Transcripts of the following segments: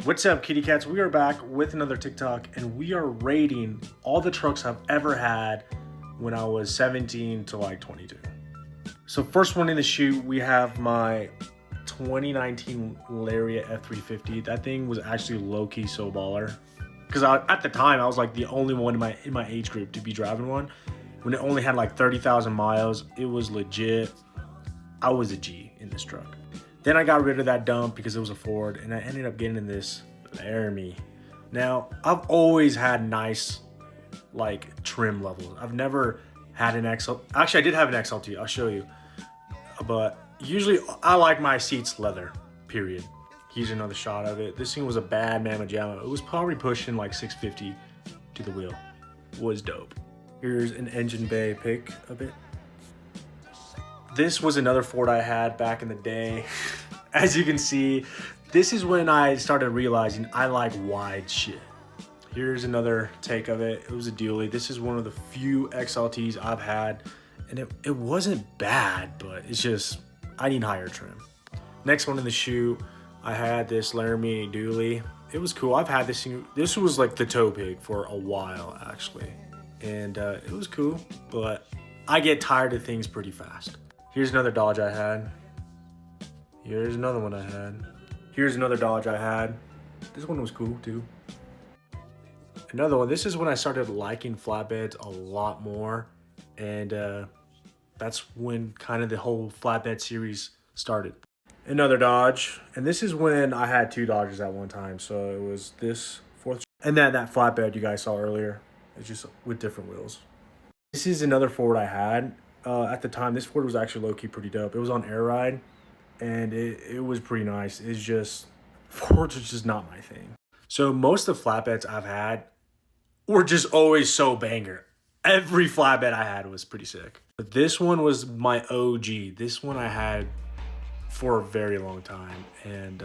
What's up, kitty cats? We are back with another TikTok, and we are rating all the trucks I've ever had when I was 17 to like 22. So first one in the chute, we have my 2019 Lariat F350. That thing was actually low-key so baller. Because at the time, I was like the only one in my age group to be driving one. When it only had like 30,000 miles, it was legit. I was a G in this truck. Then I got rid of that dump because it was a Ford, and I ended up getting this Laramie. Now, I've always had nice like trim levels. I've never had an XL. Actually, I did have an XLT. I'll show you. But usually, I like my seats leather. Period. Here's another shot of it. This thing was a bad Mamma Jamma. It was probably pushing like 650 to the wheel. Was dope. Here's an engine bay pic of it. This was another Ford I had back in the day. As you can see, this is when I started realizing I like wide shit. Here's another take of it. It was a dually. This is one of the few XLTs I've had, and it wasn't bad, but it's just, I need higher trim. Next one in the chute, I had this Laramie dually. It was cool. I've had this thing. This was like the tow pig for a while, actually. And it was cool, but I get tired of things pretty fast. Here's another Dodge I had. Here's another one I had. Here's another Dodge I had. This one was cool too. Another one. This is when I started liking flatbeds a lot more. And that's when kind of the whole flatbed series started. Another Dodge. And this is when I had two Dodges at one time. So it was this fourth. And then that flatbed you guys saw earlier. It's just with different wheels. This is another Ford I had. At the time, this Ford was actually low-key pretty dope. It was on Air Ride, and it was pretty nice. It's just, Fords are just not my thing. So most of the flatbeds I've had were just always so banger. Every flatbed I had was pretty sick. But this one was my OG. This one I had for a very long time, and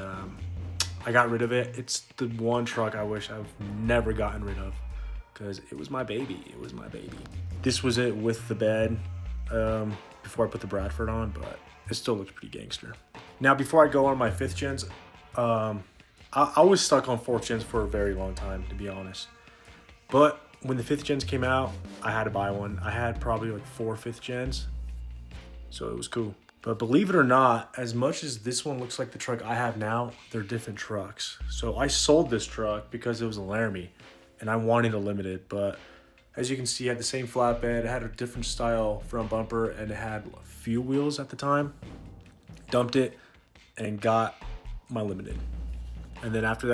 I got rid of it. It's the one truck I wish I've never gotten rid of, because it was my baby. It was my baby. This was it with the bed. Before I put the Bradford on, but it still looks pretty gangster. Now, before I go on my 5th gens, I was stuck on 4th gens for a very long time, to be honest. But when the 5th gens came out, I had to buy one. I had probably like 4 5th gens, so it was cool. But believe it or not, as much as this one looks like the truck I have now, they're different trucks. So I sold this truck because it was a Laramie, and I wanted a limited, but as you can see, it had the same flatbed. It had a different style front bumper, and it had a few wheels at the time. Dumped it and got my limited. And then after that,